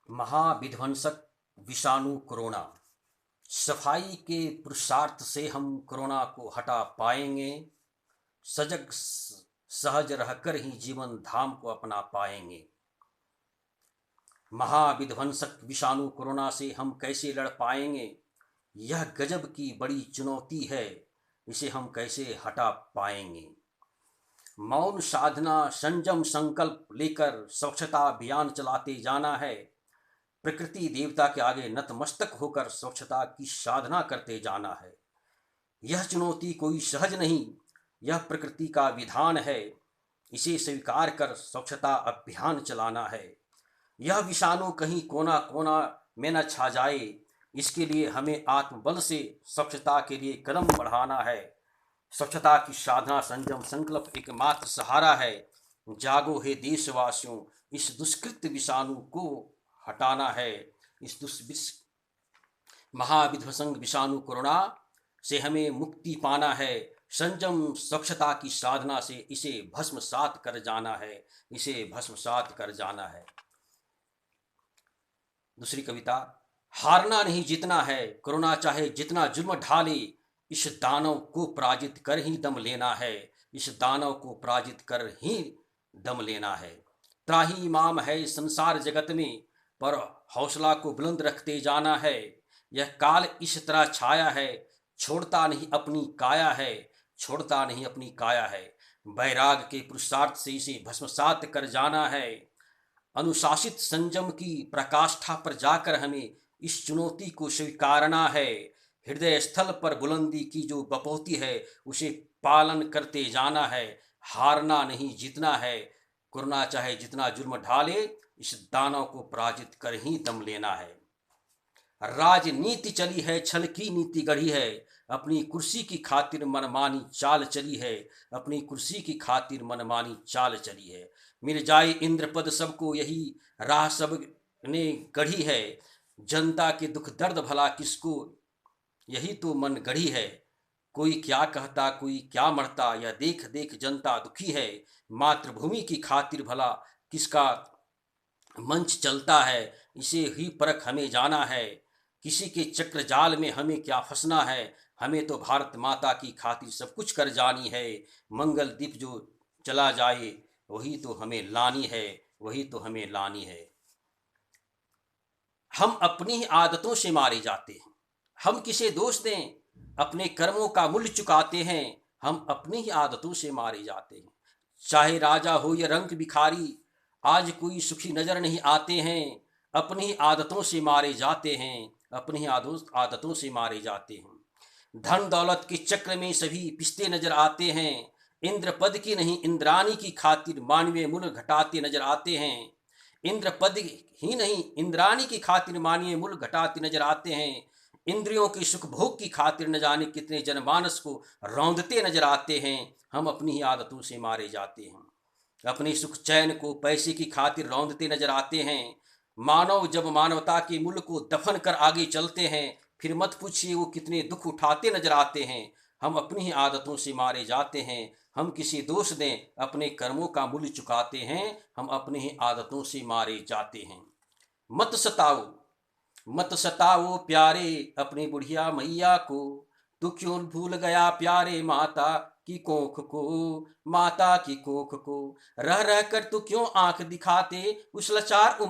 महाविध्वंसक विषाणु कोरोना। सफाई के पुरुषार्थ से हम कोरोना को हटा पाएंगे। सजग सहज रहकर ही जीवन धाम को अपना पाएंगे। महाविध्वंसक विषाणु कोरोना से हम कैसे लड़ पाएंगे, यह गजब की बड़ी चुनौती है। इसे हम कैसे हटा पाएंगे। मौन साधना, संयम, संकल्प लेकर स्वच्छता अभियान चलाते जाना है। प्रकृति देवता के आगे नतमस्तक होकर स्वच्छता की साधना करते जाना है। यह चुनौती कोई सहज नहीं, यह प्रकृति का विधान है। इसे स्वीकार कर स्वच्छता अभियान चलाना है। यह विषाणु कहीं कोना कोना में न छा जाए, इसके लिए हमें आत्मबल से स्वच्छता के लिए कदम बढ़ाना है। स्वच्छता की साधना, संयम, संकल्प एकमात्र सहारा है। जागो हे देशवासियों, इस दुष्कृत विषाणु को हटाना है। इस महाविध्वंसक विषाणु कोरोना से हमें मुक्ति पाना है। संयम, स्वच्छता की साधना से इसे भस्मसात कर जाना है। इसे भस्मसात कर जाना है। दूसरी कविता। हारना नहीं जीतना है, कोरोना चाहे जितना जुर्म ढाले, इस दानव को पराजित कर ही दम लेना है। इस दानव को पराजित कर ही दम लेना है। त्राही इमाम है संसार जगत में, पर हौसला को बुलंद रखते जाना है। यह काल इस तरह छाया है, छोड़ता नहीं अपनी काया है। छोड़ता नहीं अपनी काया है। वैराग के पुरुषार्थ से इसे भस्मसात कर जाना है। अनुशासित संयम की प्रकाष्ठा पर जाकर हमें इस चुनौती को स्वीकारना है। हृदय स्थल पर बुलंदी की जो बपोती है, उसे पालन करते जाना है। हारना नहीं जीतना है, कोरोना चाहे जितना जुर्म ढाले, इस दानव को पराजित कर ही दम लेना है। राजनीति चली है, छल की नीति गढ़ी है, अपनी कुर्सी की खातिर मनमानी चाल चली है। अपनी कुर्सी की खातिर मनमानी चाल चली है। मिल जाए इंद्र पद सबको, यही राह सब ने गढ़ी है। जनता के दुख दर्द भला किसको, यही तो मन गढ़ी है। कोई क्या कहता, कोई क्या मरता, यह देख देख जनता दुखी है। मातृभूमि की खातिर भला किसका मंच चलता है, इसे ही परख हमें जाना है। किसी के चक्र जाल में हमें क्या फंसना है, हमें तो भारत माता की खातिर सब कुछ कर जानी है। मंगल दीप जो चला जाए, वही तो हमें लानी है। वही तो हमें लानी है। हम अपनी ही आदतों से मारे जाते हैं, हम किसे दोष दें, अपने कर्मों का मूल्य चुकाते हैं। हम अपनी ही आदतों से मारे जाते हैं। चाहे राजा हो या रंग भिखारी, आज कोई सुखी नजर नहीं आते हैं। अपनी आदतों से मारे जाते हैं। अपनी आदतों से मारे जाते हैं। धन दौलत के चक्र में सभी पिसते नजर आते हैं। इंद्र पद की नहीं इंद्रानी की खातिर मानवीय मूल्य घटाते नजर आते हैं। इंद्र पद ही नहीं इंद्रानी की खातिर मानवीय मूल्य घटाते नजर आते हैं। इंद्रियों की सुख भोग की खातिर न जाने कितने जनमानस को रौंदते नजर आते हैं। हम अपनी ही आदतों से मारे जाते हैं। अपने सुख चैन को पैसे की खातिर रौंदते नजर आते हैं। मानव जब मानवता के मूल्य को दफन कर आगे चलते हैं, फिर मत पूछिए वो कितने दुख उठाते नजर आते हैं। हम अपनी ही आदतों से मारे जाते हैं। हम किसी दोष दें, अपने कर्मों का मूल्य चुकाते हैं। हम अपनी ही आदतों से मारे जाते हैं। मत सताओ, मत सताओ प्यारे अपनी बुढ़िया मैया को, तू क्यों भूल गया प्यारे माता की कोख को। माता की कोख को रह रह कर तू क्यों आंख दिखाते उस लाचार